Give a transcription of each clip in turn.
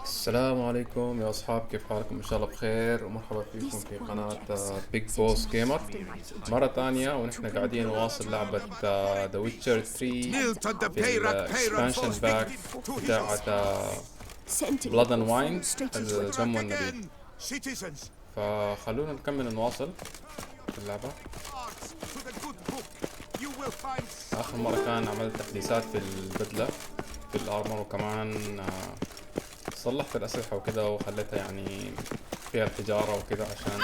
السلام عليكم يا اصحاب، كيف حالكم؟ ان شاء الله بخير ومرحبا فيكم في قناة بيج بوس جيمر مرة ثانية، ونحن قاعدين نواصل لعبة ذا ويتشر 3 في الاكسبانشن باك بتاعة بلاد اند واين، الدم والنبيذ. فخلونا نكمل نواصل في اللعبة. اخر مرة كان عملت تحديثات في البدلة في الارمر، وكمان صلحت الأسلحة وكده وخليتها يعني فيها الحجارة وكده عشان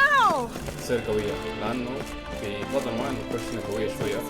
تصير قوية، لأنه في بلاد اند واين البرشنة قوية شوية.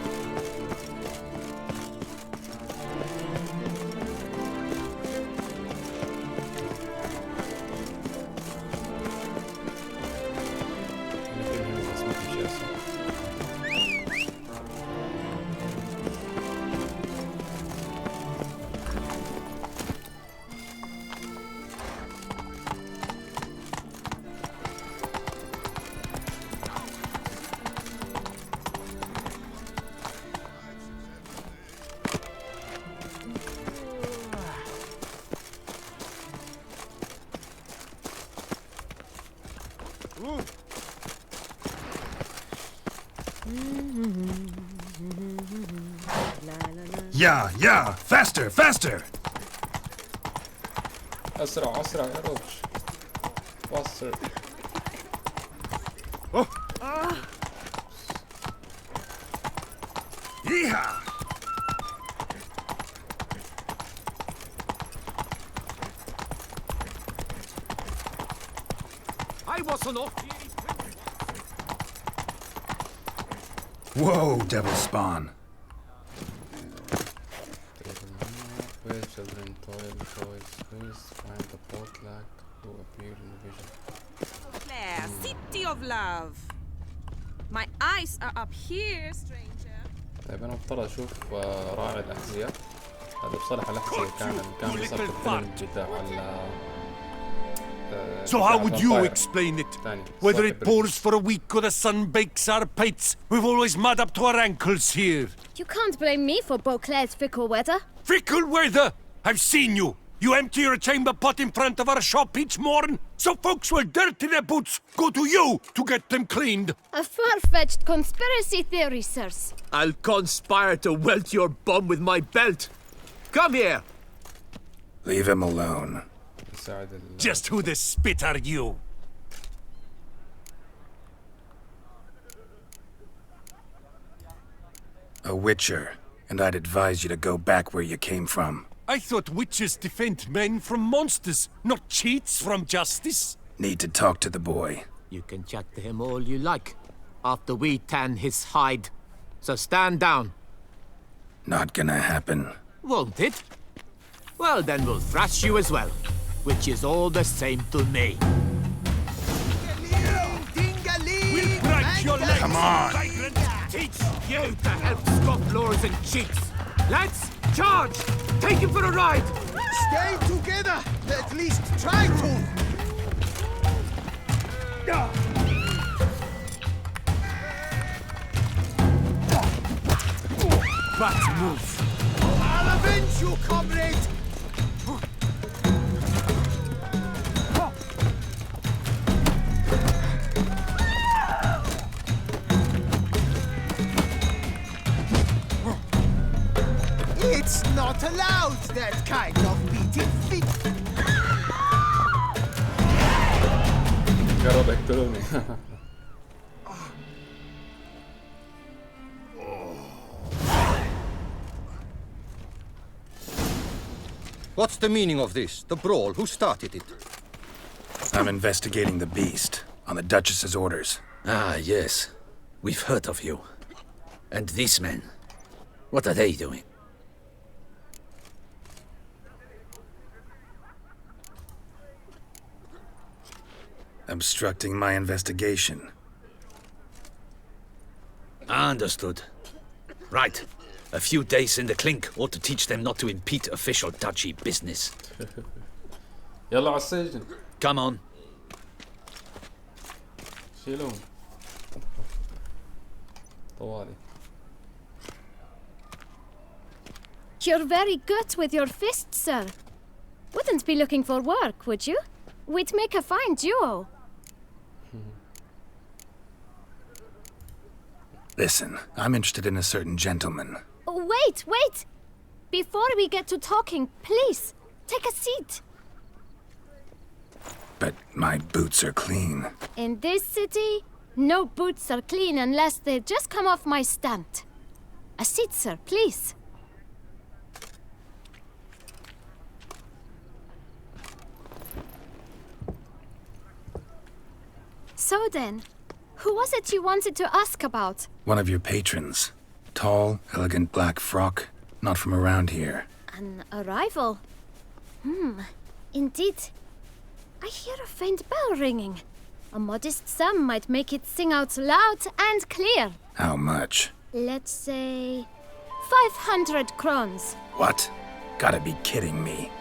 Yeah, faster! أسرع يا روش، faster. Yeehaw! I wasn't off. Whoa, devil spawn. Children toys, find the portlack who appeared in the vision. Claire, city of love. My eyes are up here, stranger. طيب أنا مضطر أشوف راعي الأحذية. هذا بصراحة الأحذية كان بيصير الفيلم بتاع So how would you explain it? Whether it pours for a week or the sun bakes our pates, we've always mud up to our ankles here. You can't blame me for Beauclair's fickle weather. Fickle weather! I've seen you! You empty your chamber pot in front of our shop each morn, so folks will dirty their boots go to you to get them cleaned. A far-fetched conspiracy theory, sirs. I'll conspire to welt your bum with my belt. Come here! Leave him alone. Just who the spit are you? A witcher, and I'd advise you to go back where you came from. I thought witches defend men from monsters, not cheats from justice. Need to talk to the boy. You can chat to him all you like, after we tan his hide. So stand down. Not gonna happen. Won't it? Well, then we'll thrash you as well, which is all the same to me. We'll break your legs! Come on! Teach you to help scofflaws and cheats. Lads, charge! Take him for a ride! Stay together! At least try to! Bad move! I'll avenge you, comrade! It's not allowed, that kind of beating feet. قرب يقتلوني. What's the meaning of this? The brawl? Who started it? I'm investigating the beast, on the Duchess's orders. Ah, yes. We've heard of you. And these men, what are they doing? Obstructing my investigation. Understood. Right. A few days in the clink ought to teach them not to impede official duchy business. يلا على السجن. Come on. شيلون. طوالي. You're very good with your fists, sir. wouldn't be looking for work, would you? We'd make a fine duo. Listen, I'm interested in a certain gentleman. Oh, wait! Before we get to talking, please, take a seat. But my boots are clean. In this city, no boots are clean unless they just come off my stand. A seat, sir, please. So then, who was it you wanted to ask about? One of your patrons. Tall, elegant black frock. Not from around here. An arrival? Indeed. I hear a faint bell ringing. A modest sum might make it sing out loud and clear. How much? Let's say 500 crowns. What? Gotta be kidding me.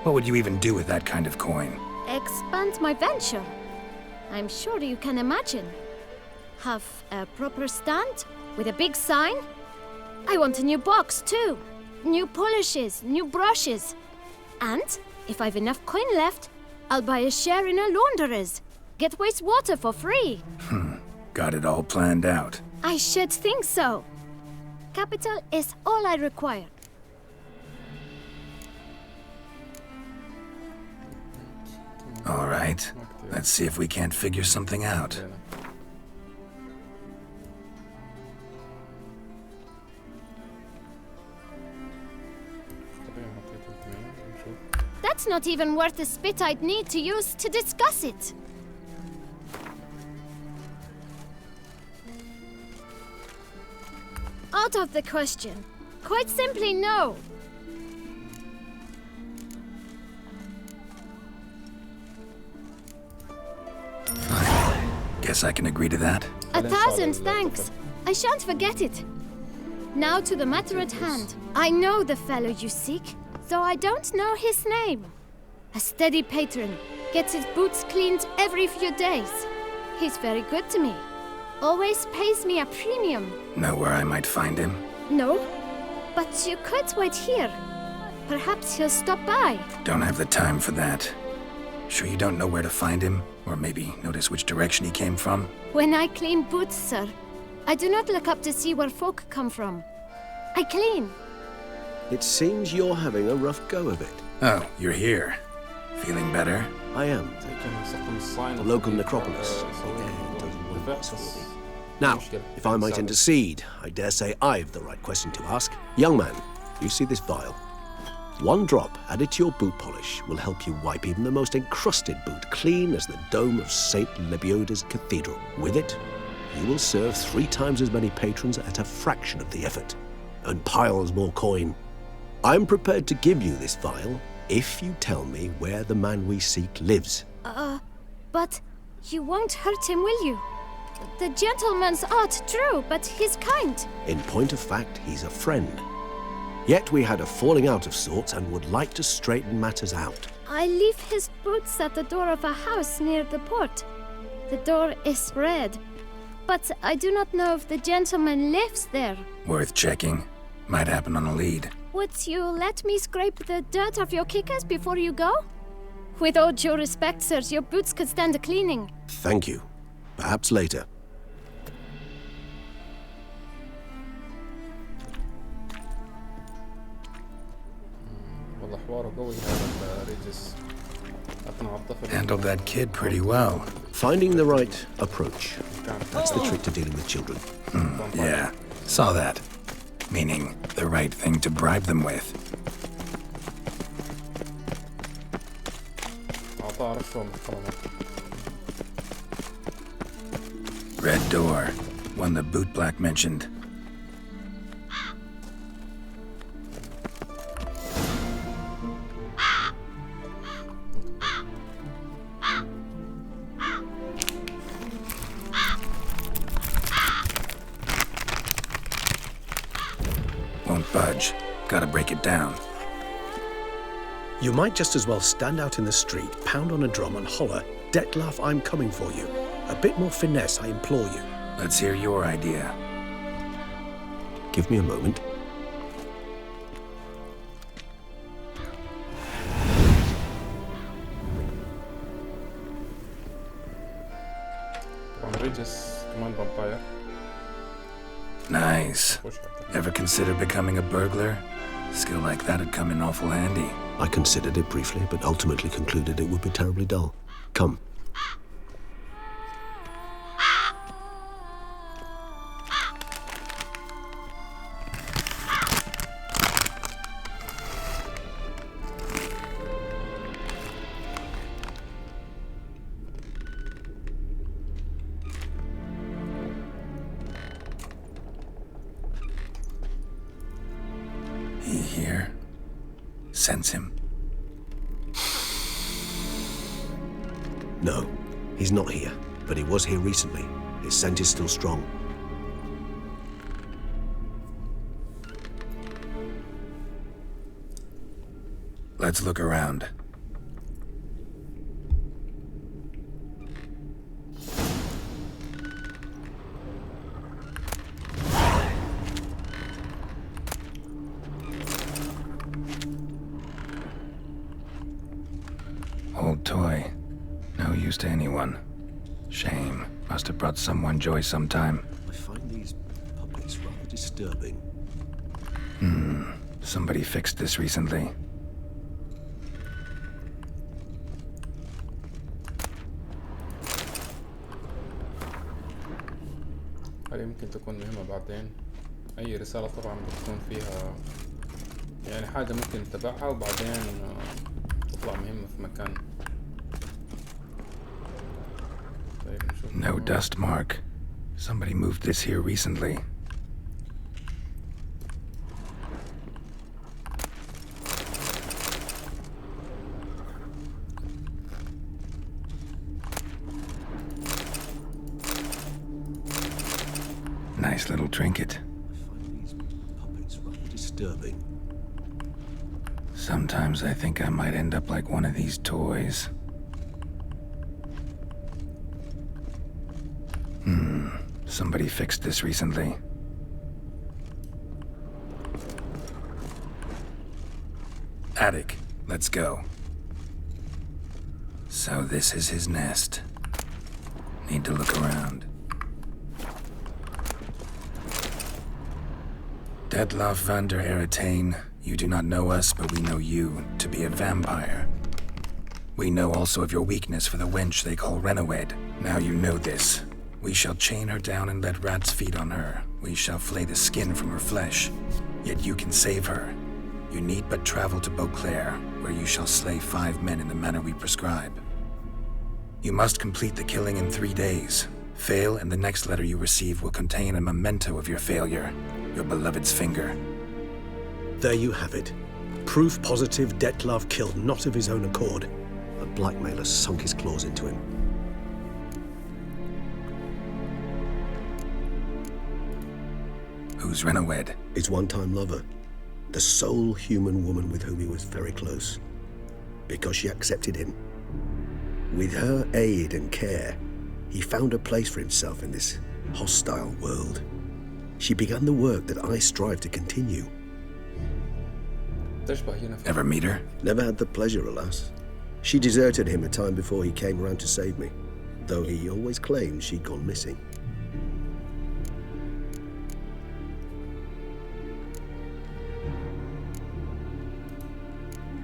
What would you even do with that kind of coin? Expand my venture. I'm sure you can imagine. Have a proper stand with a big sign. I want a new box too. New polishes, new brushes. And if I've enough coin left, I'll buy a share in a launderer's. Get wastewater for free. Got it all planned out. I should think so. Capital is all I require. All right. Let's see if we can't figure something out. That's not even worth the spit I'd need to use to discuss it. Out of the question. Quite simply, no. Fine. Guess I can agree to that. 1,000 thanks. I shan't forget it. Now to the matter at hand. I know the fellow you seek, though I don't know his name. A steady patron, gets his boots cleaned every few days. He's very good to me. Always pays me a premium. Know where I might find him? No, but you could wait here. Perhaps he'll stop by. Don't have the time for that. Sure you don't know where to find him? Or maybe notice which direction he came from? When I clean boots, sir, I do not look up to see where folk come from. I clean. It seems you're having a rough go of it. Oh, you're here. Feeling better? I am, thank you. The local necropolis. Now, if I might intercede, I dare say I've the right question to ask. Young man, you see this vial? One drop added to your boot polish will help you wipe even the most encrusted boot clean as the dome of St. Lebioda's cathedral. With it, you will serve 3 times as many patrons at a fraction of the effort, and piles more coin. I'm prepared to give you this vial if you tell me where the man we seek lives. But you won't hurt him, will you? The gentleman's odd, true, but he's kind. In point of fact, he's a friend. Yet we had a falling out of sorts and would like to straighten matters out. I leave his boots at the door of a house near the port. The door is red, but I do not know if the gentleman lives there. Worth checking. Might happen on a lead. Would you let me scrape the dirt off your kickers before you go? With all due respect, sirs, your boots could stand a cleaning. Thank you. Perhaps later. Handled that kid pretty well. Finding the right approach. That's the trick to dealing with children. Yeah, saw that. Meaning, the right thing to bribe them with. Red door. One the boot black mentioned. Won't budge. Gotta break it down. You might just as well stand out in the street, pound on a drum and holler, "Detlef, I'm coming for you." A bit more finesse, I implore you. Let's hear your idea. Give me a moment. Regis كمان vampire. Nice. Ever consider becoming a burglar? Skill like that'd come in awful handy. I considered it briefly, but ultimately concluded it would be terribly dull. Come. He here? Sense him. No, he's not here, but he was here recently. His scent is still strong. Let's look around. Old toy. No use to anyone. Shame. Must have brought someone joy sometime. I find these puppets rather disturbing. Somebody fixed this recently. هل يمكن تكون مهمة بعدين؟ أي رسالة طبعا بتكون فيها يعني حاجة ممكن نتبعها وبعدين تطلع مهمة في مكان. طيب نشوف. No dust mark. Somebody moved this here recently. Nice little trinket. I find these puppets rather disturbing. Sometimes I think I might end up like one of these toys. Somebody fixed this recently. Attic, let's go. So this is his nest. Need to look around. Detloff van der Eretain, you do not know us, but we know you to be a vampire. We know also of your weakness for the wench they call Renowed. Now you know this. We shall chain her down and let rats feed on her. We shall flay the skin from her flesh. Yet you can save her. You need but travel to Beauclair, where you shall slay 5 men in the manner we prescribe. You must complete the killing in 3 days. Fail, and the next letter you receive will contain a memento of your failure. Your beloved's finger. There you have it. Proof positive Detlav killed not of his own accord. A blackmailer sunk his claws into him. Who's Renowed? His one-time lover. The sole human woman with whom he was very close. Because she accepted him. With her aid and care, he found a place for himself in this hostile world. She began the work that I strive to continue. Ever meet her? Never had the pleasure, alas. She deserted him a time before he came around to save me, though he always claimed she'd gone missing.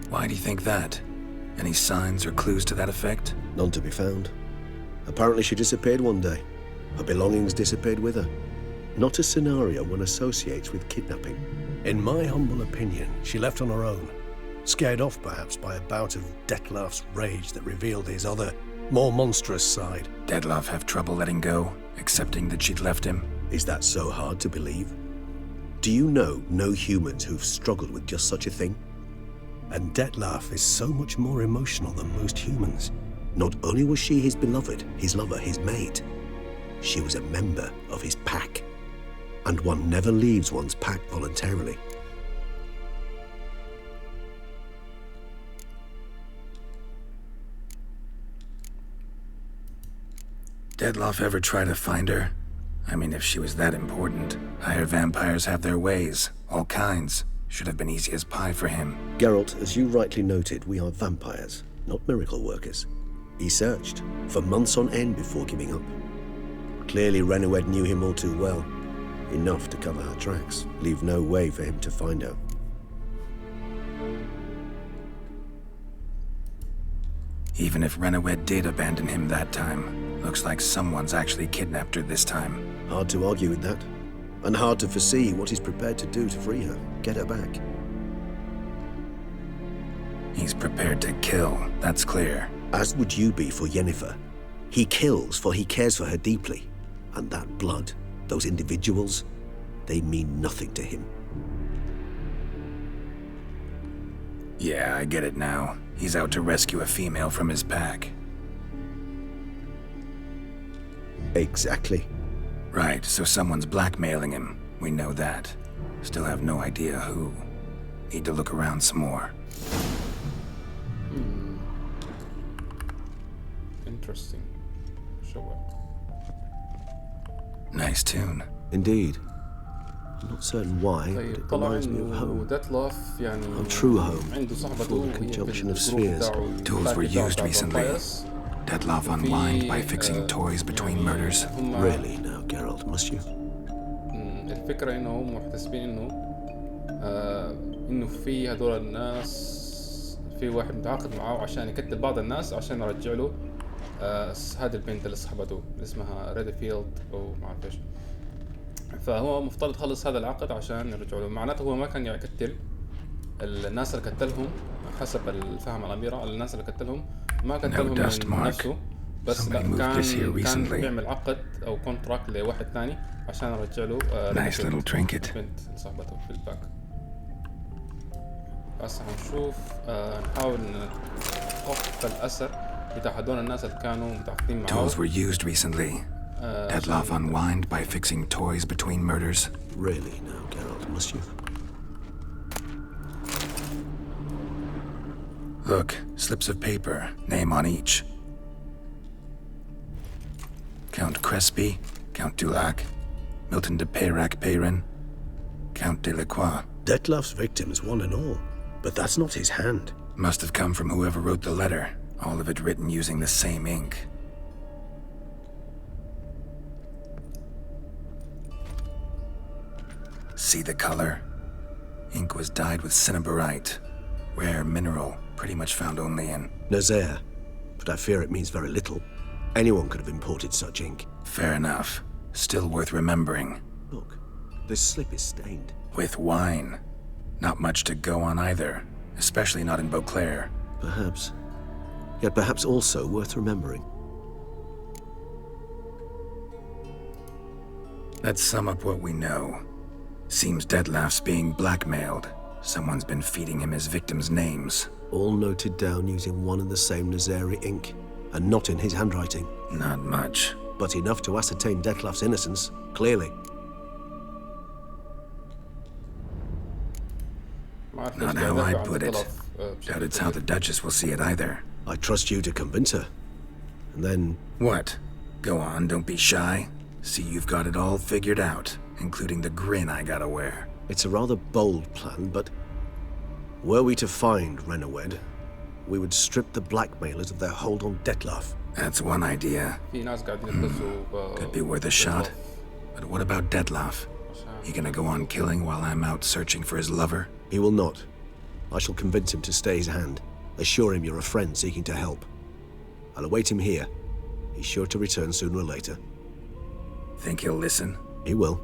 Why do you think that? Any signs or clues to that effect? None to be found. Apparently she disappeared one day. Her belongings disappeared with her. Not a scenario one associates with kidnapping. In my humble opinion, she left on her own. Scared off, perhaps, by a bout of Detlav's rage that revealed his other, more monstrous side. Detlav have trouble letting go, accepting that she'd left him? Is that so hard to believe? Do you know no humans who've struggled with just such a thing? And Detlav is so much more emotional than most humans. Not only was she his beloved, his lover, his mate, she was a member of his pack. And one never leaves one's pack voluntarily. Detlav ever try to find her? I mean, if she was that important. Higher vampires have their ways, all kinds. Should have been easy as pie for him. Geralt, as you rightly noted, we are vampires, not miracle workers. He searched for months on end before giving up. Clearly Renowed knew him all too well. Enough to cover our tracks. Leave no way for him to find out. Even if Renowed did abandon him that time, looks like someone's actually kidnapped her this time. Hard to argue with that. And hard to foresee what he's prepared to do to free her, get her back. He's prepared to kill, that's clear. As would you be for Yennefer. He kills for he cares for her deeply. And that blood, those individuals, they mean nothing to him. Yeah, I get it now. He's out to rescue a female from his pack. Exactly. Right, so someone's blackmailing him. We know that. Still have no idea who. Need to look around some more. Interesting. Sure. Nice tune. Indeed. I'm not certain why, but طيب it طلع reminds me of انه home. ديتلاف يعني Our true home. عنده صاحبته For the وهي conjunction of في الجروب spheres. تاعه Tools were الباكي used تاعه recently. vampires. Detlef unwind by fixing toys between murders. Really now, Geralt, must you? الفكرة انه هم محتسبين انه انه في هذول الناس في واحد متعاقد معاه عشان يقتل بعض الناس عشان يرجع له هذه البنت اللي صاحبته اللي اسمها ريدفيلد او ما اعرف ايش. فهو مفترض يخلص هذا العقد عشان يرجع له. معناته هو ما كان يقتل الناس اللي قتلهم حسب الفهم الأميرة. الناس اللي قتلهم ما قتلهم من نفسه بس لا كان بيعمل عقد او كونتراكت لواحد ثاني عشان يرجع له Nice little trinket. بنت صاحبته في الباك. هسه هنشوف نحاول نوقف الأثر بتاع هدول الناس اللي كانوا متعاقدين معاه. Tools were used recently. Detlef unwind by fixing toys between murders. Really now, Geralt, must you? Look, slips of paper, name on each. Count Crespi, Count Dulac, Milton de Peyrac-Peyrin, Count Delacroix. Detlef's victims, one and all. But that's not his hand. Must have come from whoever wrote the letter, all of it written using the same ink. See the color? Ink was dyed with cinnabarite, rare mineral, pretty much found only in Nazaire, but I fear it means very little. Anyone could have imported such ink. Fair enough. Still worth remembering. Look, this slip is stained. With wine. Not much to go on either, especially not in Beauclair. Perhaps. Yet perhaps also worth remembering. Let's sum up what we know. Seems Detlef's being blackmailed. Someone's been feeding him his victims' names. All noted down using one and the same Nazari ink, and not in his handwriting. Not much. But enough to ascertain Detlef's innocence, clearly. Not how I'd put it. Doubt it's how the Duchess will see it either. I trust you to convince her. And then... What? Go on, don't be shy. See you've got it all figured out, including the grin I gotta wear. It's a rather bold plan, but... Were we to find Renowed, we would strip the blackmailers of their hold on Detlef. That's one idea. Could be worth a shot. But what about Detlef? He gonna go on killing while I'm out searching for his lover? He will not. I shall convince him to stay his hand. Assure him you're a friend seeking to help. I'll await him here. He's sure to return sooner or later. Think he'll listen? He will.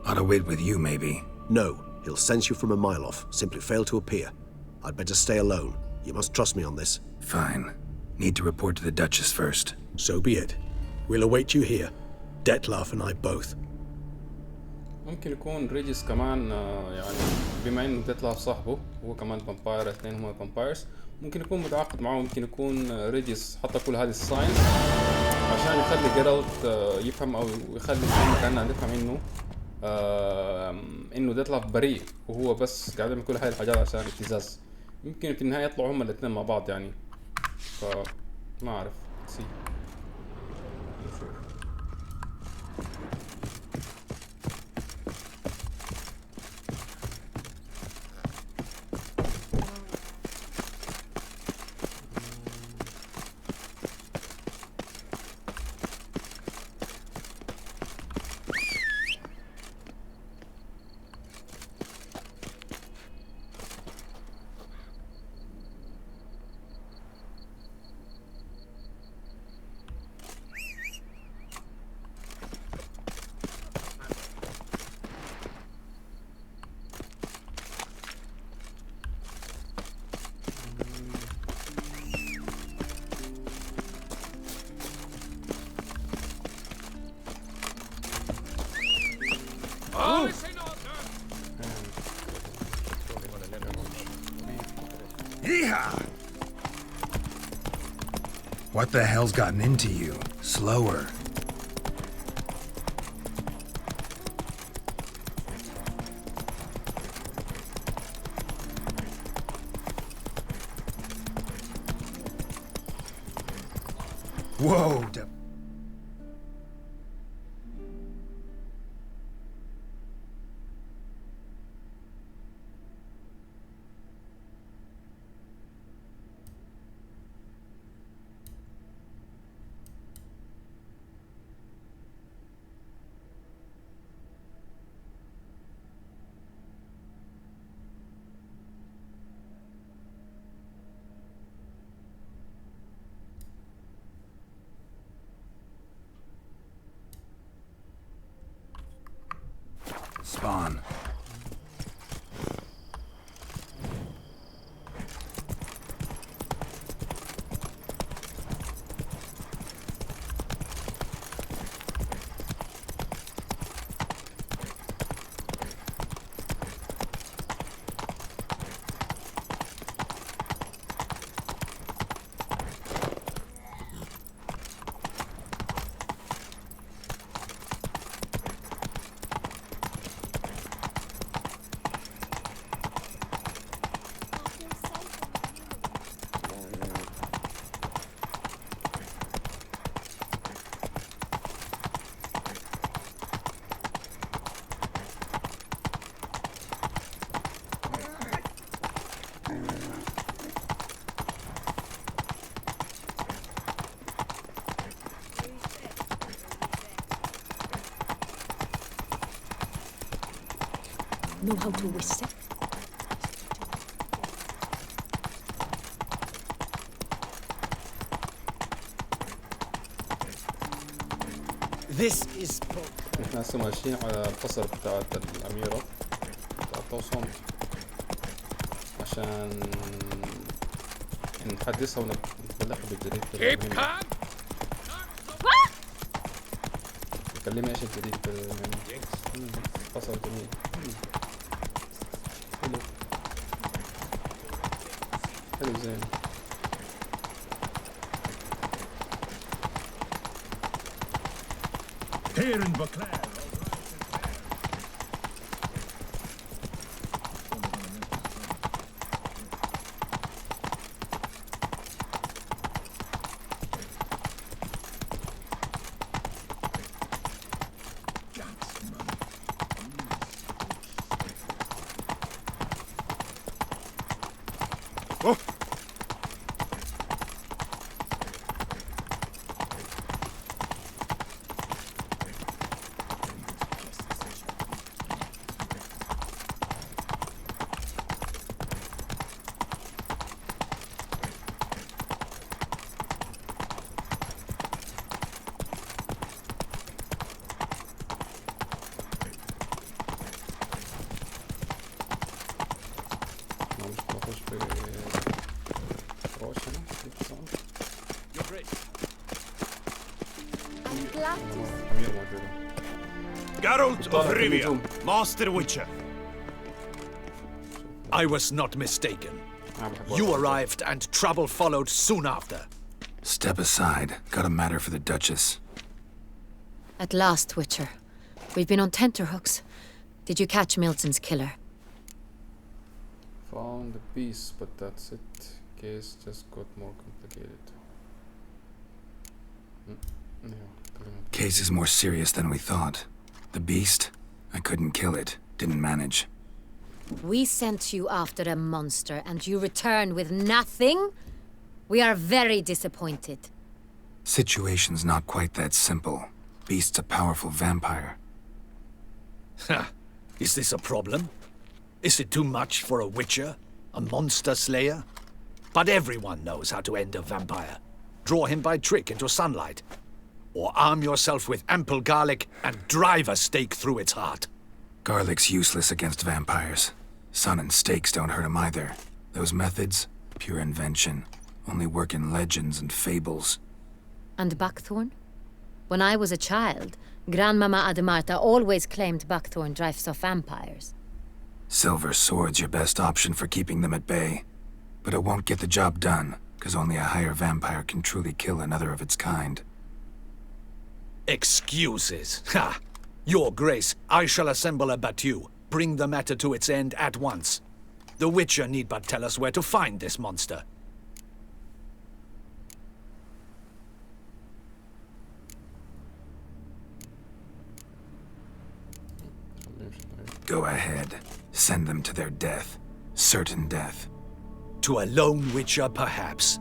Ought to wait with you, maybe. No, he'll sense you from a mile off. Simply fail to appear. I'd better stay alone. You must trust me on this. Fine. Need to report to the Duchess first. So be it. We'll await you here. Detlef and I both. ممكن يكون ريجيس كمان يعني بما انه ديتلاف صاحبه وهو كمان فامباير اثنين هما فامبايرز ممكن يكون متعاقد معه. ممكن يكون ريجيس حط كل هذه الساينز عشان يخلي جيرالت يفهم او يخلي كأننا نفهم انه ديتلاف بريء وهو بس قاعد يعمل كل هذه الحاجات عشان ابتزاز. يمكن في النهاية يطلعوا هما الاثنين مع بعض يعني. ما اعرف. سي نشوف. What the hell's gotten into you? Slower. Whoa! Spawn. Know how to whistle? This is احنا هسه ماشيين على القصر بتاعت الأميرة بتاعت توسون عشان نحدثها ونبلغها بالجديد. كلمي ايش الجديد قصر جميل. حلو حلو زين. Here in Beauclair. Geralt of Rivia, Master Witcher. I was not mistaken. You arrived and trouble followed soon after. Step aside. Got a matter for the Duchess. At last, Witcher. We've been on tenterhooks. Did you catch Milton's killer? Found the piece, but that's it. Case just got more complicated. Case is more serious than we thought. The beast? I couldn't kill it. Didn't manage. We sent you after a monster and you returned with nothing? We are very disappointed. Situation's not quite that simple. Beast's a powerful vampire. Ha! Is this a problem? Is it too much for a Witcher? A monster slayer? But everyone knows how to end a vampire. Draw him by trick into sunlight. Or arm yourself with ample garlic and drive a stake through its heart. Garlic's useless against vampires. Sun and stakes don't hurt him either. Those methods, pure invention. Only work in legends and fables. And buckthorn? When I was a child, Grandmama Ademarta always claimed buckthorn drives off vampires. Silver sword's your best option for keeping them at bay. But it won't get the job done. because only a higher vampire can truly kill another of its kind. Excuses. Ha! Your Grace, I shall assemble a battue. Bring the matter to its end at once. The Witcher need but tell us where to find this monster. Go ahead. Send them to their death. Certain death. To a lone Witcher, perhaps.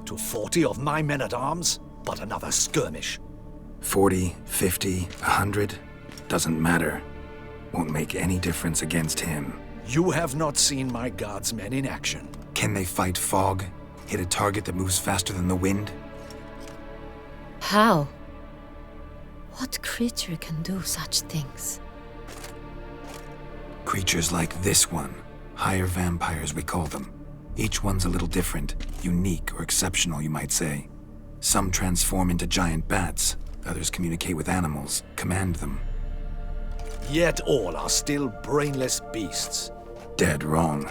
To 40 of my men-at-arms, but another skirmish. 40, 50, 100, doesn't matter. Won't make any difference against him. You have not seen my guardsmen in action. Can they fight fog? Hit a target that moves faster than the wind? How? What creature can do such things? Creatures like this one. Higher vampires, we call them. Each one's a little different, unique or exceptional, you might say. Some transform into giant bats. Others communicate with animals, command them. Yet all are still brainless beasts. Dead wrong.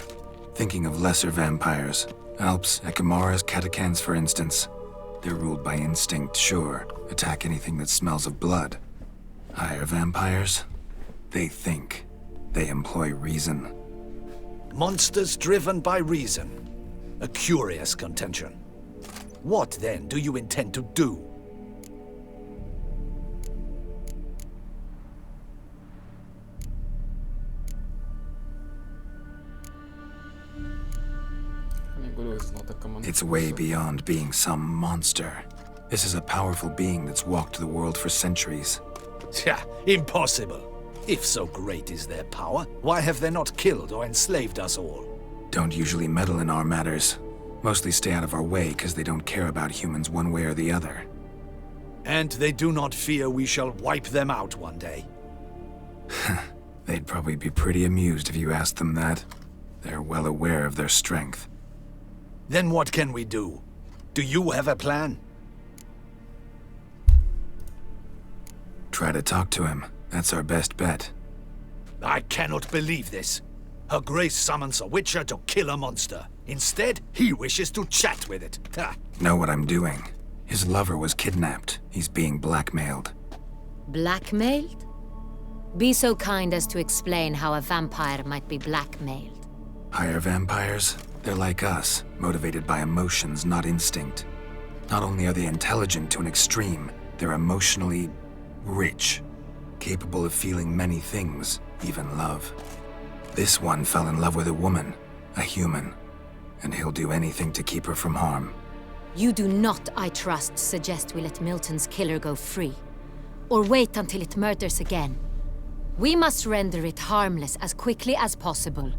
Thinking of lesser vampires. Alps, Ekamaras, Catacans, for instance. They're ruled by instinct, sure. Attack anything that smells of blood. Higher vampires? They think. They employ reason. Monsters driven by reason. A curious contention. What, then, do you intend to do? It's way beyond being some monster. This is a powerful being that's walked the world for centuries. Tja, impossible. If so great is their power, why have they not killed or enslaved us all? Don't usually meddle in our matters. Mostly stay out of our way because they don't care about humans one way or the other. And they do not fear we shall wipe them out one day. They'd probably be pretty amused if you asked them that. They're well aware of their strength. Then what can we do? Do you have a plan? Try to talk to him. That's our best bet. I cannot believe this. Her Grace summons a Witcher to kill a monster. Instead, he wishes to chat with it. Ha. Know what I'm doing. His lover was kidnapped. He's being blackmailed. Blackmailed? Be so kind as to explain how a vampire might be blackmailed. Higher vampires? They're like us, motivated by emotions, not instinct. Not only are they intelligent to an extreme, they're emotionally rich. Capable of feeling many things, even love. This one fell in love with a woman, a human, and he'll do anything to keep her from harm. You do not, I trust, suggest we let Milton's killer go free, or wait until it murders again. We must render it harmless as quickly as possible.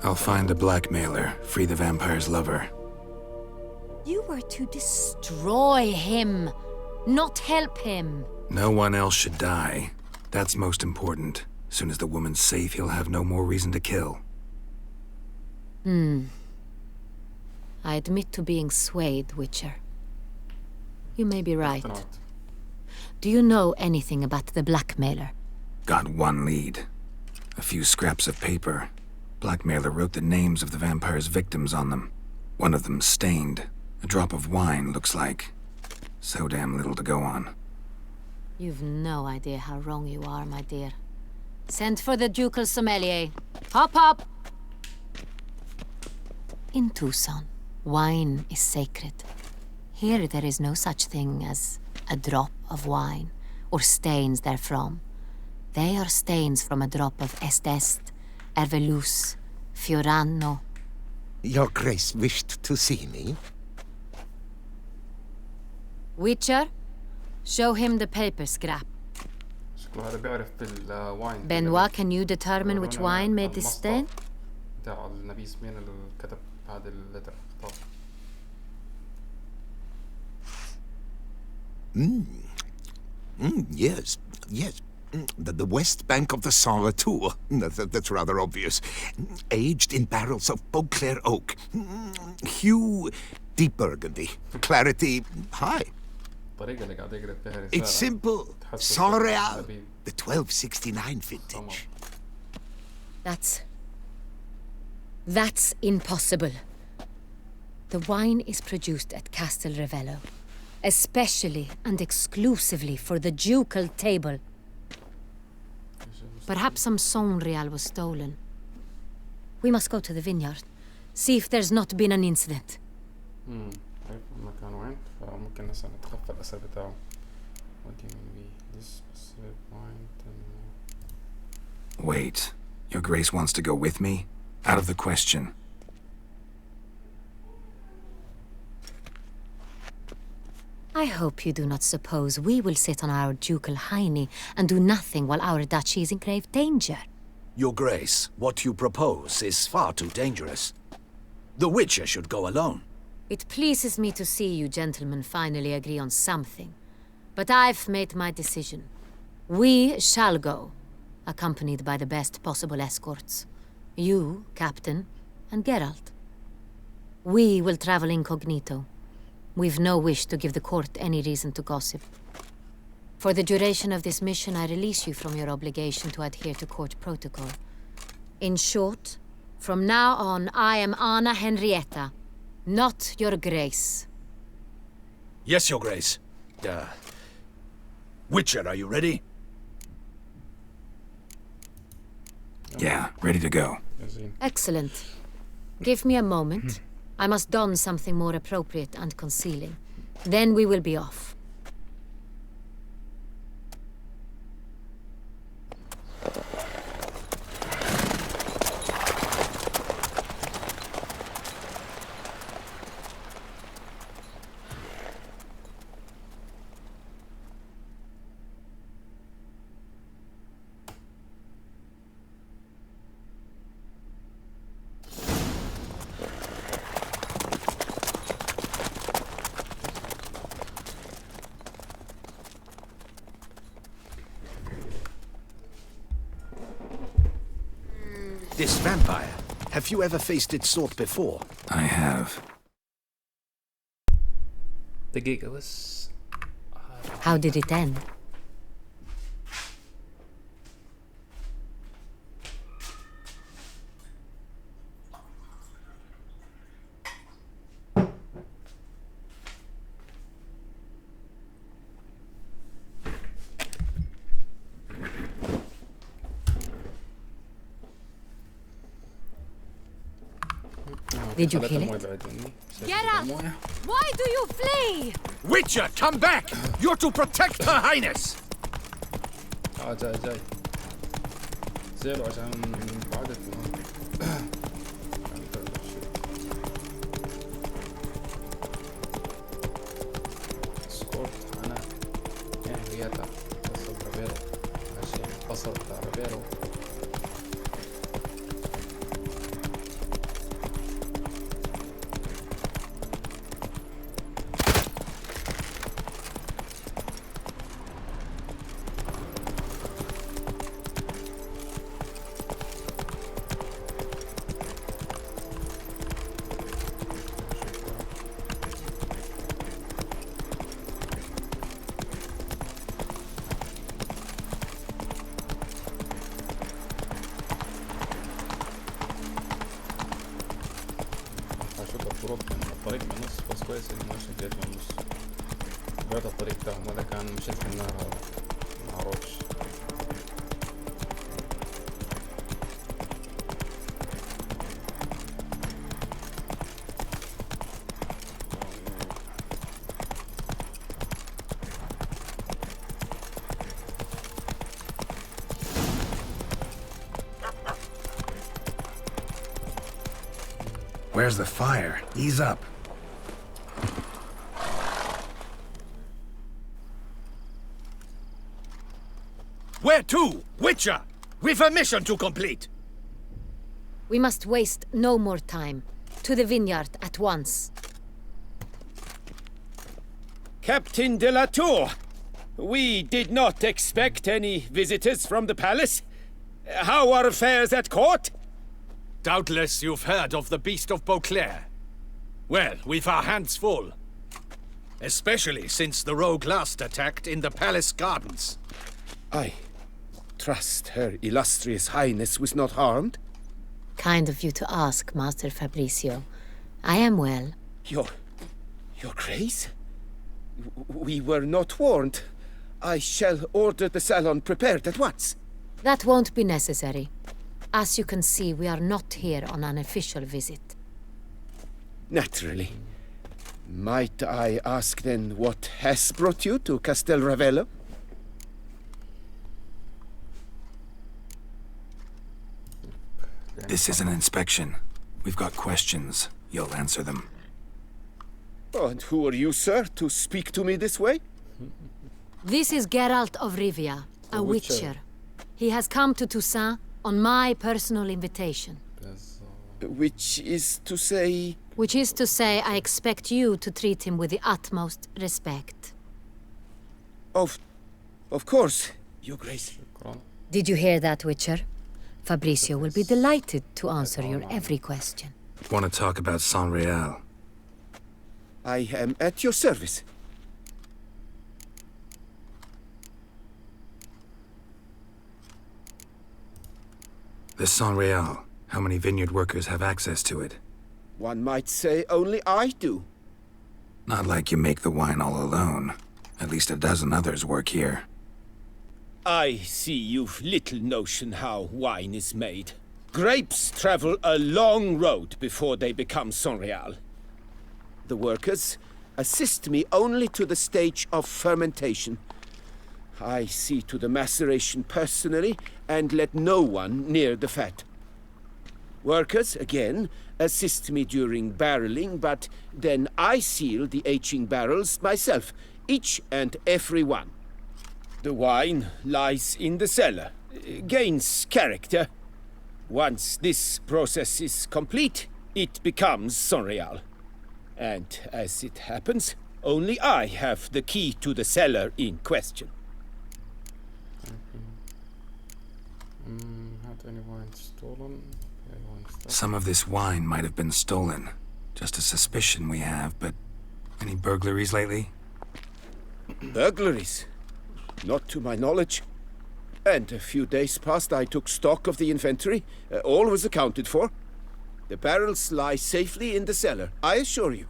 I'll find the blackmailer, free the vampire's lover. You were to destroy him, not help him. No one else should die. That's most important. Soon as the woman's safe, he'll have no more reason to kill. I admit to being swayed, Witcher. You may be right. Do you know anything about the blackmailer? Got one lead. A few scraps of paper. Blackmailer wrote the names of the vampire's victims on them. One of them stained. A drop of wine, looks like. So damn little to go on. You've no idea how wrong you are, my dear. Send for the ducal sommelier. Hop, hop! In Tucson, wine is sacred. Here there is no such thing as a drop of wine, or stains therefrom. They are stains from a drop of Est, Ervelus, Fiorano. Your Grace wished to see me? Witcher, show him the paper scrap. Benoit, can you determine which wine made this stain? Yes, yes. The west bank of the Sarre too. That's rather obvious. Aged in barrels of Beauclair oak. Hue, deep burgundy. Clarity, high. It's simple. Sans réal. The 1269 vintage. That's impossible. The wine is produced at Castel Ravello, especially and exclusively for the ducal table. Perhaps some Sonreal was stolen. We must go to the vineyard, see if there's not been an incident. عارف المكان وين فممكن مثلا نتخفى الأثر بتاعه. What do you mean we this specific wine? Wait, Your Grace wants to go with me? Out of the question. I hope you do not suppose we will sit on our ducal hiney and do nothing while our duchy is in grave danger. Your Grace, what you propose is far too dangerous. The Witcher should go alone. It pleases me to see you gentlemen finally agree on something. But I've made my decision. We shall go, accompanied by the best possible escorts. You, Captain, and Geralt. We will travel incognito. We've no wish to give the court any reason to gossip. For the duration of this mission, I release you from your obligation to adhere to court protocol. In short, from now on, I am Anna Henrietta, not Your Grace. Yes, Your Grace. Witcher, are you ready? Yeah, ready to go. Excellent. Give me a moment. I must don something more appropriate and concealing. Then we will be off. This vampire, have you ever faced its sort before? I have. دقيقة بس. How did it end? Did you kill it? Geralt! Why do you flee? Witcher, come back! You're to protect Her Highness! جاي زيرو عشان بعدت سكورت أنا هنريتا فصل رابيرو ماشي فصل بتاع رابيرو الطريق من النص بس كويس اني ماشي جيت من النص بعد الطريق بتاعهم هذا كان مشيت في النار هذا معروفش Where's the fire? Ease up. Where to? Witcher! We've a mission to complete! We must waste no more time. To the vineyard at once. Captain de la Tour, we did not expect any visitors from the palace. How are affairs at court? Doubtless you've heard of the Beast of Beauclair. Well, we've our hands full. Especially since the rogue last attacked in the palace gardens. Aye. trust Her Illustrious Highness was not harmed? Kind of you to ask, Master Fabricio. I am well. Your Grace? We were not warned. I shall order the salon prepared at once. That won't be necessary. As you can see, we are not here on an official visit. Naturally. Might I ask then what has brought you to Castel Ravello? This is an inspection. We've got questions. You'll answer them. Oh, and who are you, sir, to speak to me this way? This is Geralt of Rivia, a witcher. He has come to Toussaint on my personal invitation. Which is to say... Which is to say, I expect you to treat him with the utmost respect. Of course, Your Grace. Did you hear that, Witcher? Fabricio will be delighted to answer your every question. Want to talk about Saint-Réal? I am at your service. The Saint-Réal. How many vineyard workers have access to it? One might say only I do. Not like you make the wine all alone. At least a dozen others work here. I see you've little notion how wine is made. Grapes travel a long road before they become Saint-Réal. The workers assist me only to the stage of fermentation. I see to the maceration personally and let no one near the fat. Workers, again, assist me during barreling, but then I seal the aging barrels myself, each and every one. The wine lies in the cellar, gains character. Once this process is complete, it becomes Saint-Réal. And as it happens, only I have the key to the cellar in question. Had any wine stolen? Some of this wine might have been stolen. Just a suspicion we have, but any burglaries lately? Burglaries? Not to my knowledge. And a few days past I took stock of the inventory. All was accounted for. The barrels lie safely in the cellar, I assure you.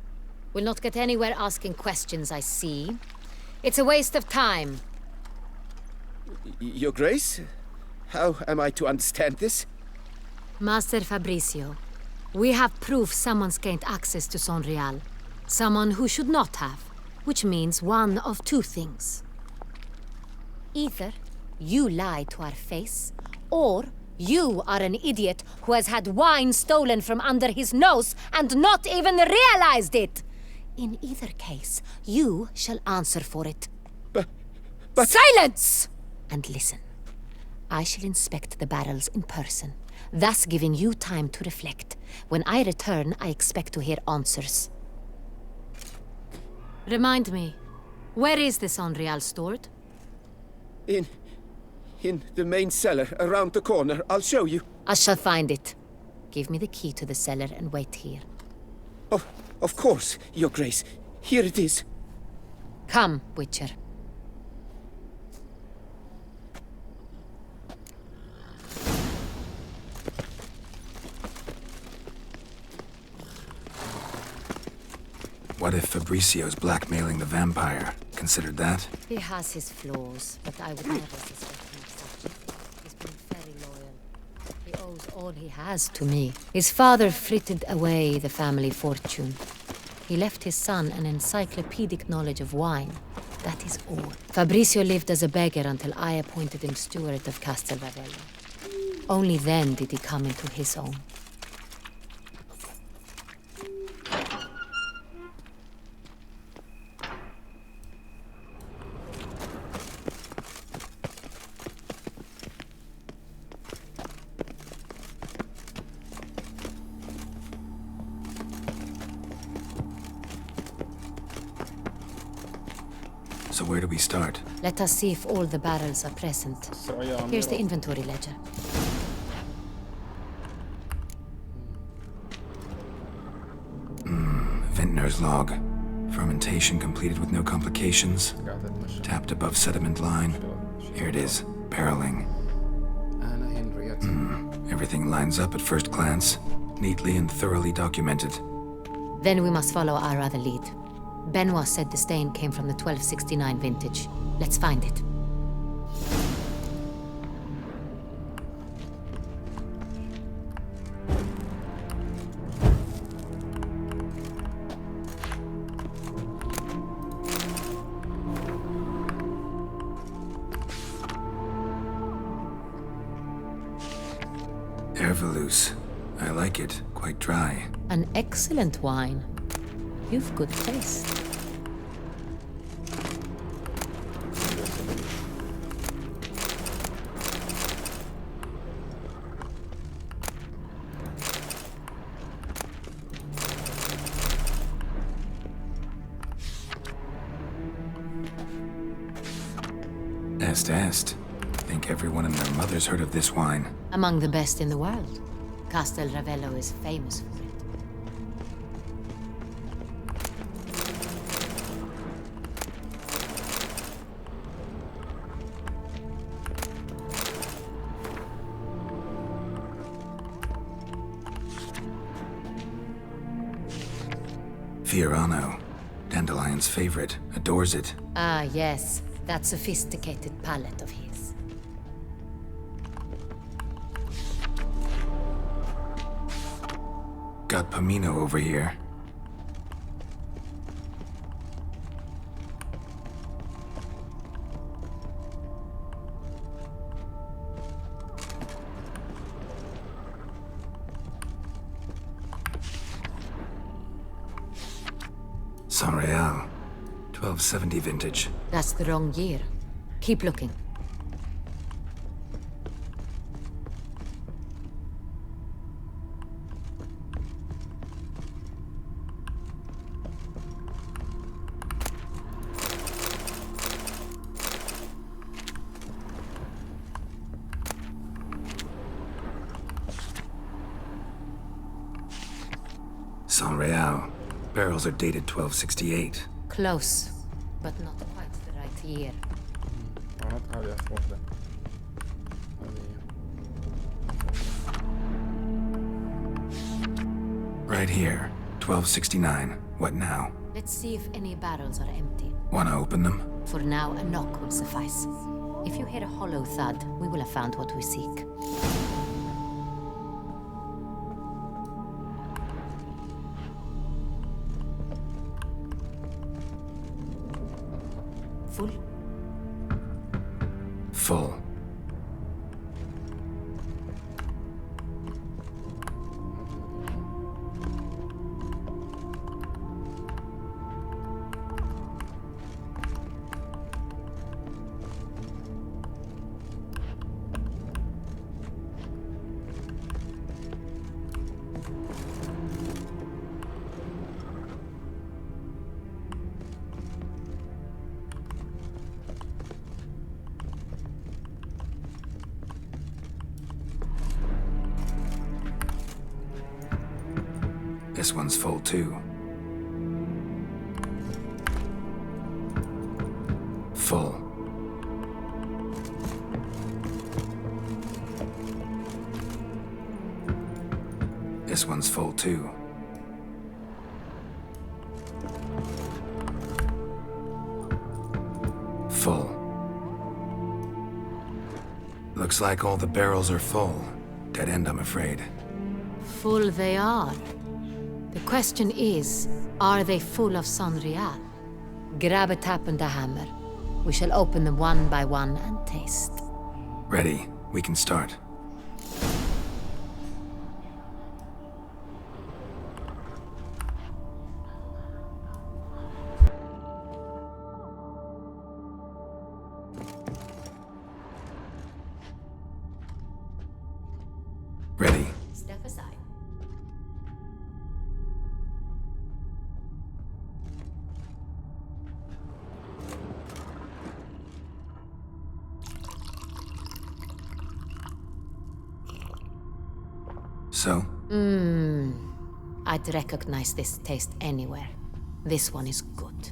We'll not get anywhere asking questions, I see. It's a waste of time. Your Grace? How am I to understand this? Master Fabricio, we have proof someone's gained access to Saint-Réal. Someone who should not have, which means one of two things. Either you lie to our face, or you are an idiot who has had wine stolen from under his nose and not even realized it. In either case, you shall answer for it. But... Silence! And listen. I shall inspect the barrels in person, thus giving you time to reflect. When I return, I expect to hear answers. Remind me, where is the Saint-Réal stored? In the main cellar, around the corner. I'll show you. I shall find it. Give me the key to the cellar and wait here. Oh, of course, Your Grace. Here it is. Come, Witcher. What if Fabricio's blackmailing the vampire? Considered that? He has his flaws, but I would never suspect him of such. He's been very loyal. He owes all he has to me. His father frittered away the family fortune. He left his son an encyclopedic knowledge of wine. That is all. Fabricio lived as a beggar until I appointed him steward of Castel Ravello. Only then did he come into his own. So where do we start? Let us see if all the barrels are present. Here's the inventory ledger. Vintner's log. Fermentation completed with no complications. Tapped above sediment line. Here it is. Barreling. Everything lines up at first glance, neatly and thoroughly documented. Then we must follow our other lead. Benoit said the stain came from the 1269 vintage. Let's find it. Herveloos. I like it. Quite dry. An excellent wine. You've good taste. Est. Think everyone and their mother's heard of this wine. Among the best in the world. Castel Ravello is famous for it. Fiorano. Dandelion's favorite. Adores it. Ah, yes. That sophisticated palate of his. Got Pomino over here. Sanreal. 1270 vintage. That's the wrong year. Keep looking. Sanreal. Barrels are dated 1268. Close, but not quite the right year. Right here. 1269. What now? Let's see if any barrels are empty. Wanna open them? For now, a knock will suffice. If you hear a hollow thud, we will have found what we seek. Full? Full. This one's full too. Full. This one's full too. Full. Looks like all the barrels are full. Dead end, I'm afraid. Full they are. The question is, are they full of Sanreal? Grab a tap and a hammer. We shall open them one by one and taste. Ready. We can start. Ready. Step aside. So? I'd recognize this taste anywhere. This one is good.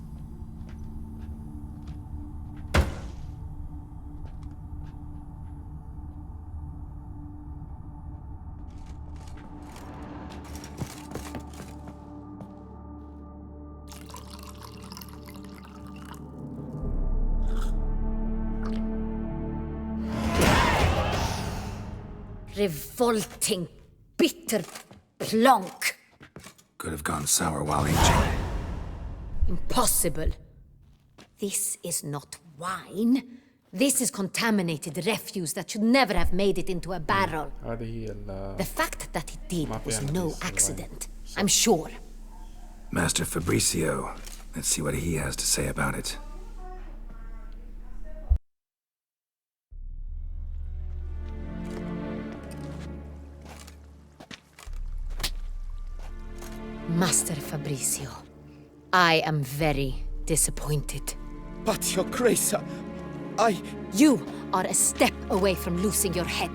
Revolting, bitter plonk. Could have gone sour while aging. Impossible. This is not wine. This is contaminated refuse that should never have made it into a barrel. The fact that it did was no accident, I'm sure. Master Fabricio. Let's see what he has to say about it. Master Fabricio, I am very disappointed. But, Your Grace, You are a step away from losing your head.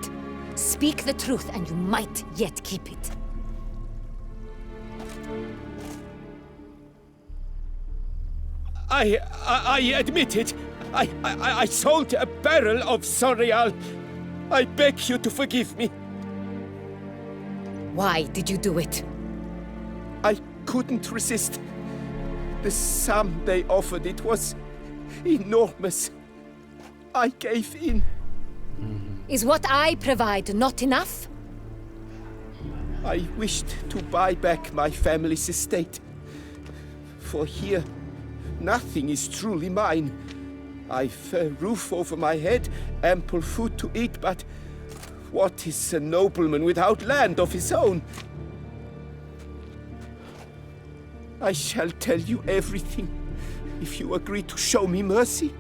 Speak the truth and you might yet keep it. I admit it. I sold a barrel of Sonreal. I beg you to forgive me. Why did you do it? I couldn't resist. The sum they offered, it was enormous. I gave in. Is what I provide not enough? I wished to buy back my family's estate. For here, nothing is truly mine. I've a roof over my head, ample food to eat, but what is a nobleman without land of his own? I shall tell you everything, if you agree to show me mercy.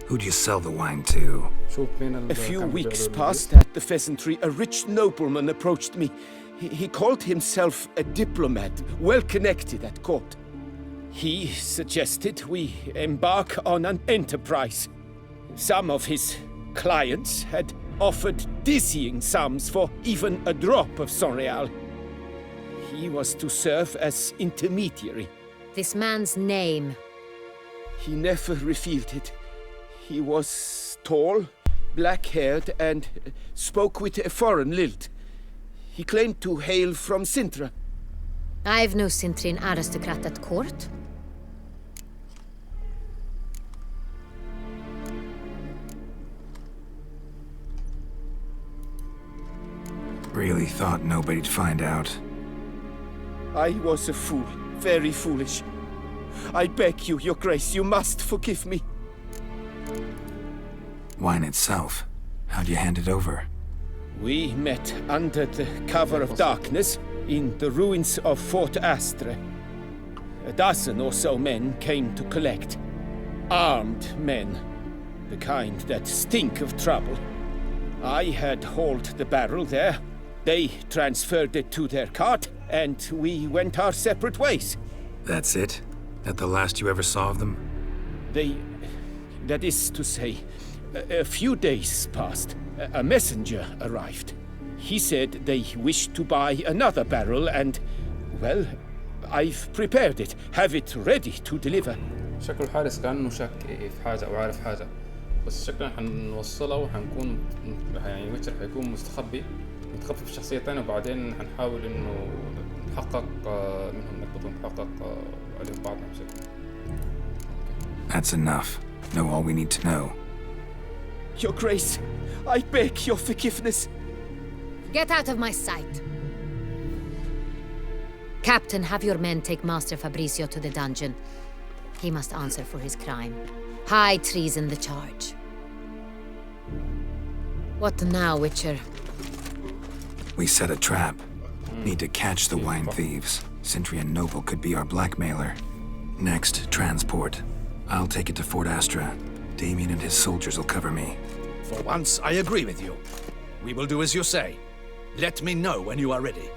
Who'd you sell the wine to? A few weeks past at the pheasantry, a rich nobleman approached me. He called himself a diplomat, well connected at court. He suggested we embark on an enterprise. Some of his clients had offered dizzying sums for even a drop of Sonreal. He was to serve as intermediary. This man's name? He never revealed it. He was tall, black-haired, and spoke with a foreign lilt. He claimed to hail from Sintra. I've no Sintrian aristocrat at court. Really thought nobody'd find out. I was a fool, very foolish. I beg you, Your Grace, you must forgive me. Wine itself, how'd you hand it over? We met under the cover of darkness in the ruins of Fort Astre. A dozen or so men came to collect. Armed men, the kind that stink of trouble. I had hauled the barrel there. They transferred it to their cart, and we went our separate ways. That's it? That the last you ever saw of them? That is to say, a few days passed. A messenger arrived. He said they wished to buy another barrel and, well, I've prepared it. Have it ready to deliver. شكل الحارس كأنه شك في حاجة أو عارف حاجة، بس شكلنا حنوصله وحنكون يعني ويتشر حيكون متخفي في شخصية تانية، وبعدين حنحاول إنه نتحقق منهم نقبض ونتحقق عليهم بعضنا بشكل. That's enough. Know all we need to know. Your Grace, I beg your forgiveness. Get out of my sight. Captain, have your men take Master Fabricio to the dungeon. He must answer for his crime. High treason the charge. What now, Witcher? We set a trap. Need to catch the wine thieves. Sintrian Noble could be our blackmailer. Next, transport. I'll take it to Fort Astra. Damien and his soldiers will cover me. For once, I agree with you. We will do as you say. Let me know when you are ready.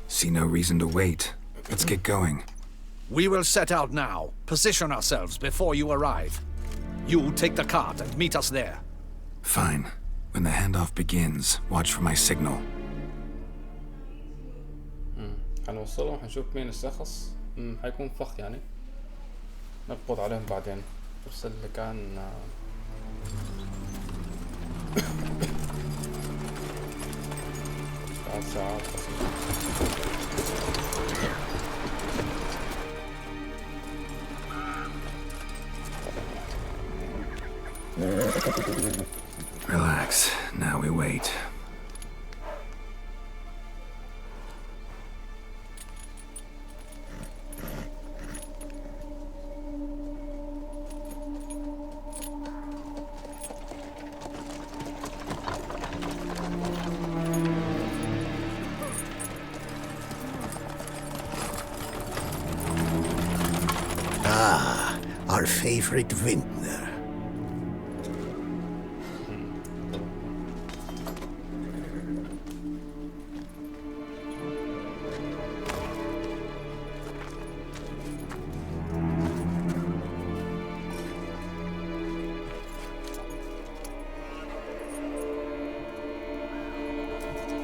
See no reason to wait. Let's get going. We will set out now. Position ourselves before you arrive. You take the cart and meet us there. Fine. When the handoff begins, watch for my signal. حنوصله وحنشوف مين الشخص. حيكون فخ يعني. نقبض عليهم بعدين. بس اللي كان ساعات Relax. Now we wait. Ah, our favorite vintner.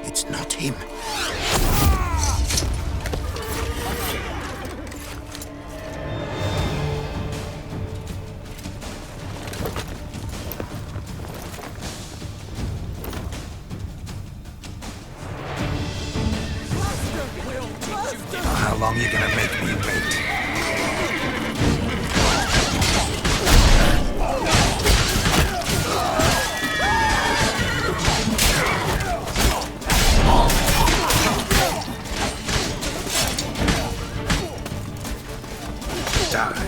It's not him. How long you gonna make me wait? Die.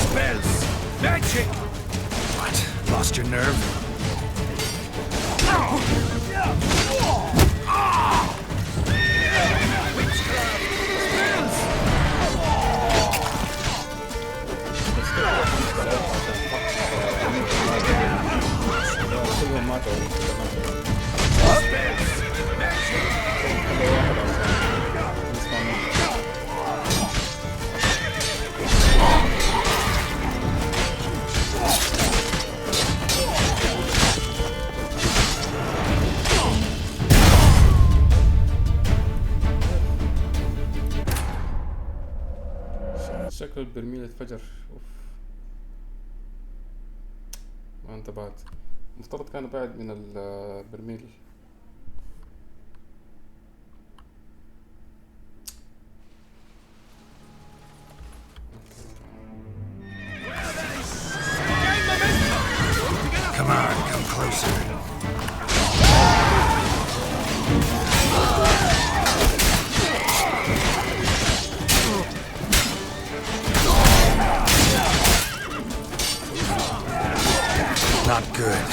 Spells! Magic! What? Lost your nerve? كلهم ماتوا. شكل البرميل اتفجر. اوف ما انتبهت، مفترض كان بعد من البرميل. Come on, come closer. Not good.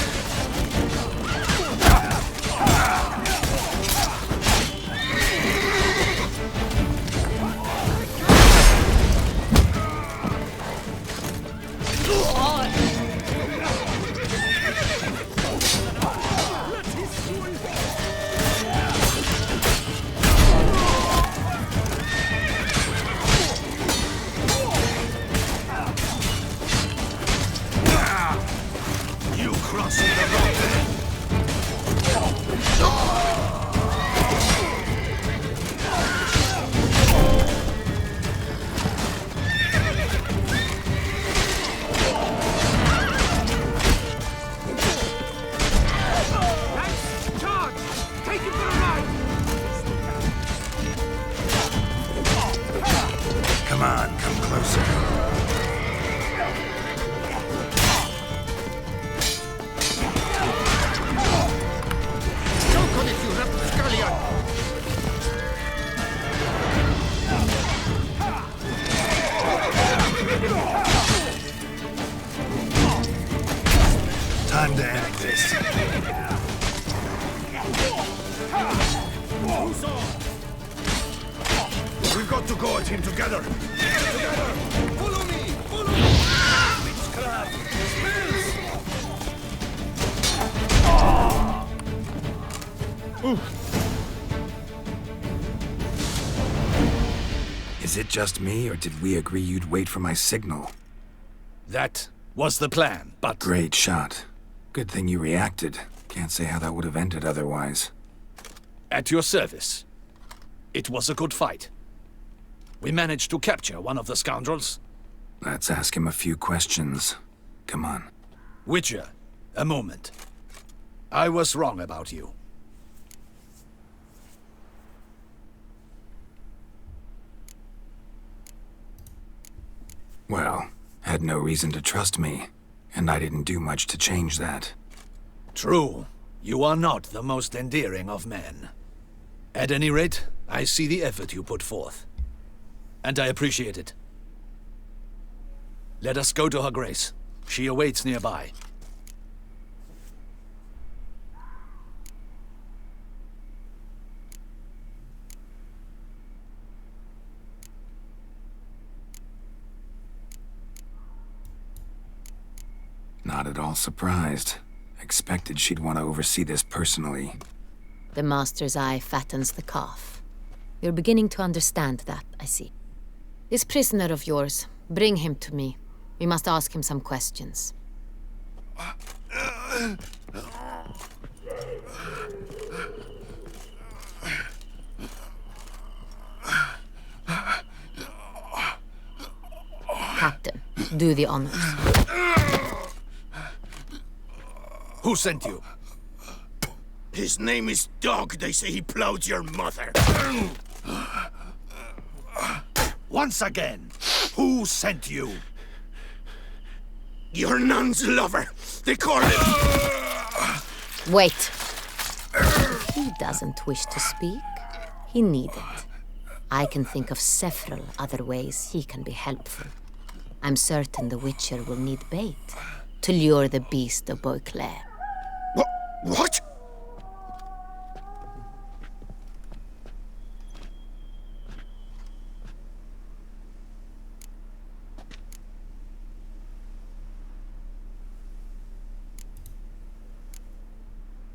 Come on, come closer. Choke on it, you rapscallion! Time to end this. We've got to go at him together! Together! Follow me! Follow me! Witchcraft! Spells! Is it just me, or did we agree you'd wait for my signal? That was the plan, but... Great shot. Good thing you reacted. Can't say how that would have ended otherwise. At your service. It was a good fight. We managed to capture one of the scoundrels. Let's ask him a few questions. Come on. Witcher, a moment. I was wrong about you. Well, had no reason to trust me, and I didn't do much to change that. True. You are not the most endearing of men. At any rate, I see the effort you put forth. And I appreciate it. Let us go to her grace. She awaits nearby. Not at all surprised. Expected she'd want to oversee this personally. The master's eye fattens the calf. You're beginning to understand that, I see. This prisoner of yours, bring him to me. We must ask him some questions. Captain, do the honors. Who sent you? His name is Dog. They say he plowed your mother. Once again, who sent you? Your nun's lover. They call him... Wait. If he doesn't wish to speak, he needn't. I can think of several other ways he can be helpful. I'm certain the Witcher will need bait to lure the beast of Beauclair. What?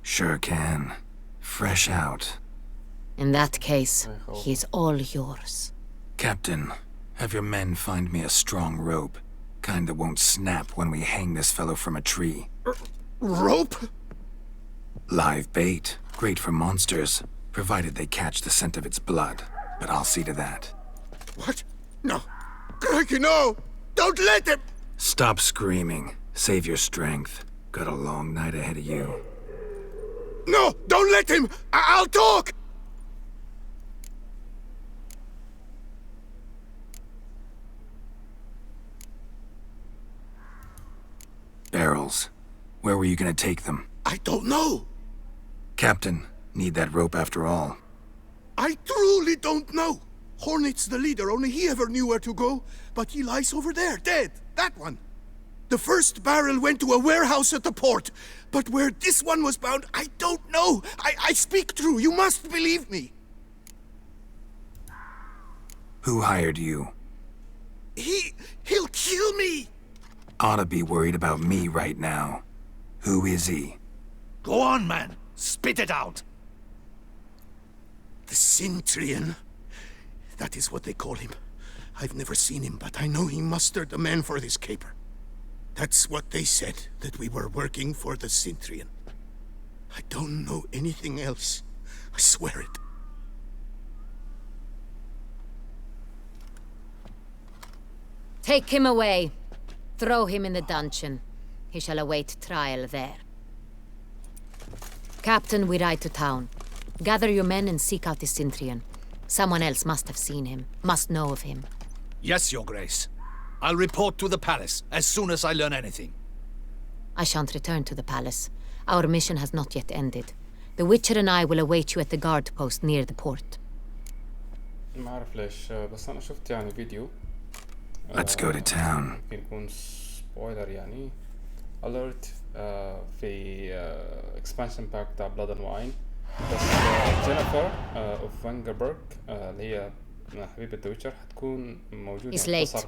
Sure can. Fresh out. In that case, he's all yours. Captain, have your men find me a strong rope. Kind that won't snap when we hang this fellow from a tree. Rope? Live bait. Great for monsters, provided they catch the scent of its blood. But I'll see to that. What? No. Crikey, no! Don't let him! Stop screaming. Save your strength. Got a long night ahead of you. No! Don't let him! I'll talk! Barrels. Where were you gonna take them? I don't know. Captain, need that rope after all. I truly don't know. Hornet's the leader, only he ever knew where to go. But he lies over there, dead. That one. The first barrel went to a warehouse at the port. But where this one was bound, I don't know. I speak true. You must believe me. Who hired you? He'll kill me. Oughta be worried about me right now. Who is he? Go on, man. Spit it out. The Centurion. That is what they call him. I've never seen him, but I know he mustered the men for this caper. That's what they said, that we were working for the Centurion. I don't know anything else. I swear it. Take him away. Throw him in the dungeon. He shall await trial there. Captain, we ride to town. Gather your men and seek out the Centurion. Someone else must have seen him, must know of him. Yes, Your Grace. I'll report to the palace as soon as I learn anything. I shan't return to the palace. Our mission has not yet ended. The Witcher and I will await you at the guard post near the port. ما أعرف ليش بس أنا شفت يعني فيديو. Let's go to town. ممكن يكون سبويلر يعني. alert في expansion pack بتاع blood and wine. بس جينيفر اوف فانجربرغ اللي هي حبيبة ذا ويتشر حتكون موجودة في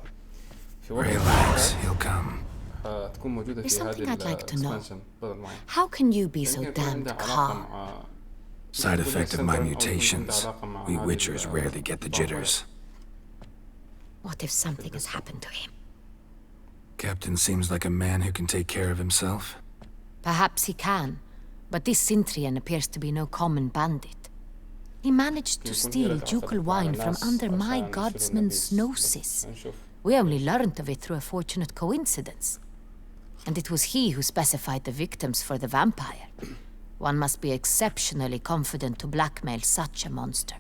Relax, he'll come. تكون موجودة في هذه I'd like to know. expansion blood and wine. How can you be so damned calm? Side effect of my mutations. We Witchers rarely get the jitters. What if something has happened to him? Captain seems like a man who can take care of himself. Perhaps he can, but this Sintrian appears to be no common bandit. He managed to steal ducal wine from under my guardsman's noses. We only learned of it through a fortunate coincidence. And it was he who specified the victims for the vampire. One must be exceptionally confident to blackmail such a monster.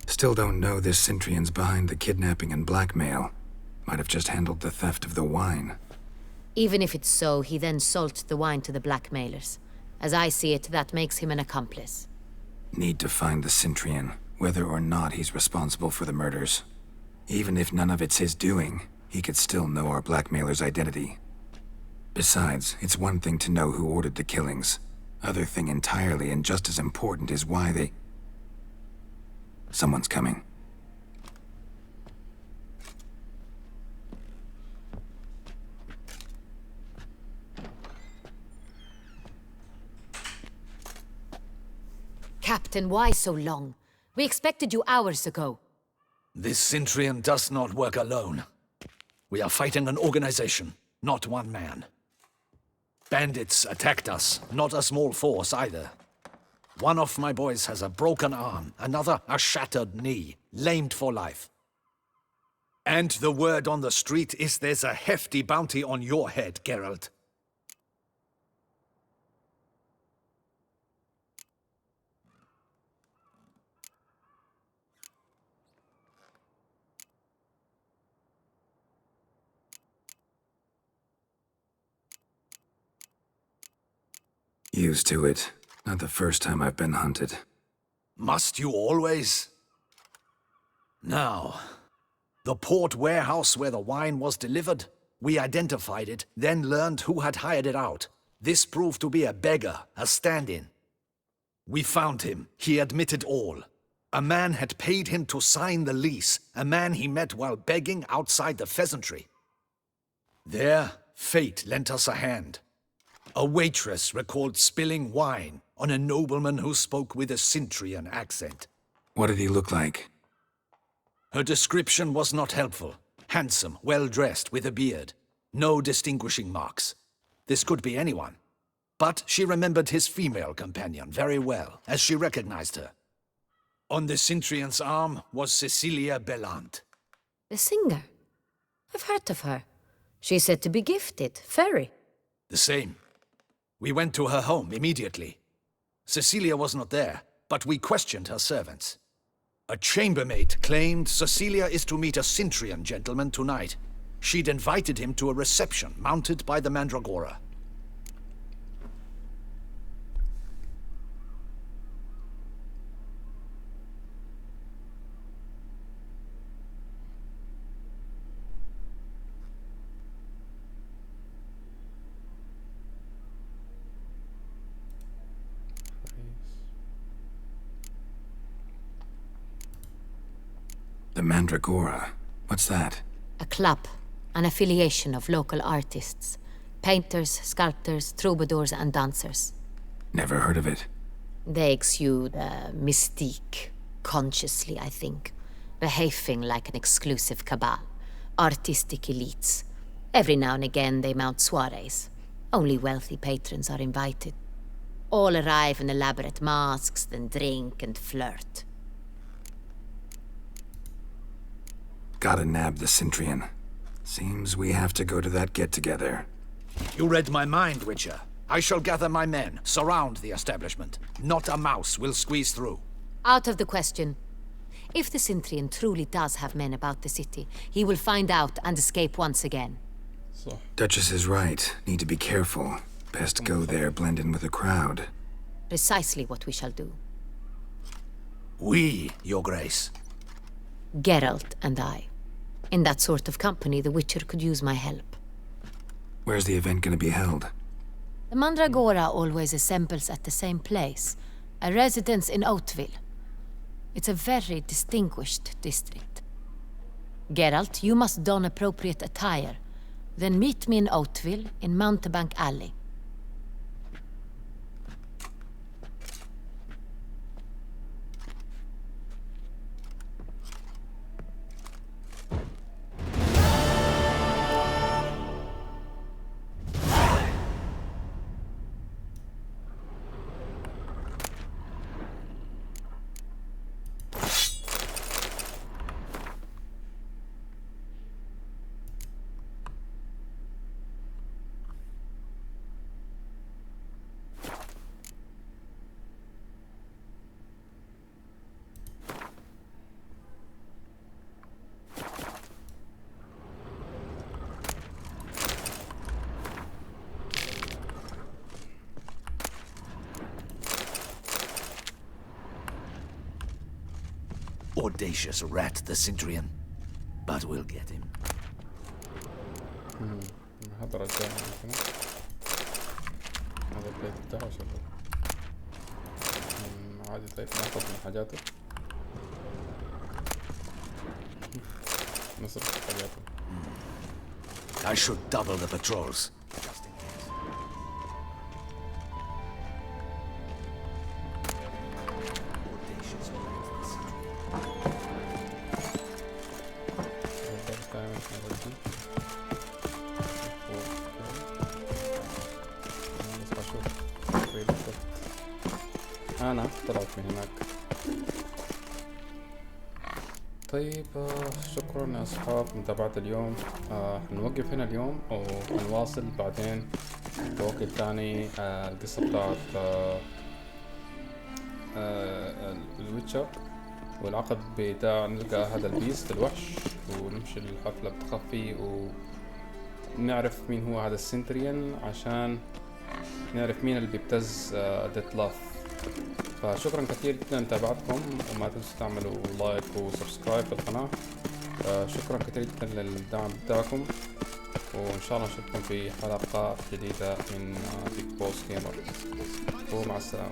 Still don't know this Sintrian's behind the kidnapping and blackmail. Might have just handled the theft of the wine. Even if it's so, he then sold the wine to the blackmailers. As I see it, that makes him an accomplice. Need to find the Sintrian, whether or not he's responsible for the murders. Even if none of it's his doing, he could still know our blackmailer's identity. Besides, it's one thing to know who ordered the killings. Other thing entirely, and just as important, is why they... Someone's coming. Captain, why so long? We expected you hours ago. This Sintrian does not work alone. We are fighting an organization, not one man. Bandits attacked us, not a small force either. One of my boys has a broken arm, another a shattered knee, lamed for life. And the word on the street is there's a hefty bounty on your head, Geralt. Used to it. Not the first time I've been hunted. Must you always? Now, the port warehouse where the wine was delivered, we identified it, then learned who had hired it out. This proved to be a beggar, a stand-in. We found him. He admitted all. A man had paid him to sign the lease, a man he met while begging outside the pheasantry. There, fate lent us a hand. A waitress recalled spilling wine on a nobleman who spoke with a Sintrian accent. What did he look like? Her description was not helpful. Handsome, well-dressed, with a beard. No distinguishing marks. This could be anyone. But she remembered his female companion very well, as she recognized her. On the Sintrian's arm was Cecilia Bellant. The singer? I've heard of her. She's said to be gifted, fairy. The same. We went to her home immediately. Cecilia was not there, but we questioned her servants. A chambermaid claimed Cecilia is to meet a Sintrian gentleman tonight. She'd invited him to a reception mounted by the Mandragora. The Mandragora? What's that? A club, an affiliation of local artists. Painters, sculptors, troubadours and dancers. Never heard of it. They exude mystique, consciously, I think. Behaving like an exclusive cabal. Artistic elites. Every now and again they mount soirees. Only wealthy patrons are invited. All arrive in elaborate masks, then drink and flirt. Gotta nab the Sintrian. Seems we have to go to that get-together. You read my mind, Witcher. I shall gather my men, surround the establishment. Not a mouse will squeeze through. Out of the question. If the Sintrian truly does have men about the city, he will find out and escape once again. Duchess is right. Need to be careful. Best go there, blend in with the crowd. Precisely what we shall do. We, Your Grace. Geralt and I. In that sort of company, the Witcher could use my help. Where's the event gonna be held? The Mandragora always assembles at the same place. a residence in Oatville. It's a very distinguished district. Geralt, you must don appropriate attire. Then meet me in Oatville in Mountebank Alley. Audacious rat, the Cintrian. But we'll get him. هذا رجال هذا البيت بتاعه شغل عادي. طيب ناخذ من حاجاته نصرف حاجاته. I should double the patrols. أنا طلعت من هناك. طيب شكرا يا أصحاب متابعة اليوم. هنوقف هنا اليوم ونواصل بعدين بوقت تاني القصة بتاعت الويتشر والعقد بتاع نلقى هذا البيست الوحش ونمشي الحفلة بتخفي ونعرف مين هو هذا السنتريان عشان نعرف مين اللي بيبتز ديتلاف. فشكرا كثير جدا لمتابعتكم وما تنسوا تعملوا لايك وسبسكرايب في القناة. شكرا كثير جدا للدعم بتاعكم وإن شاء الله نشوفكم في حلقة جديدة من بيج بوس جيمر ومع السلامة.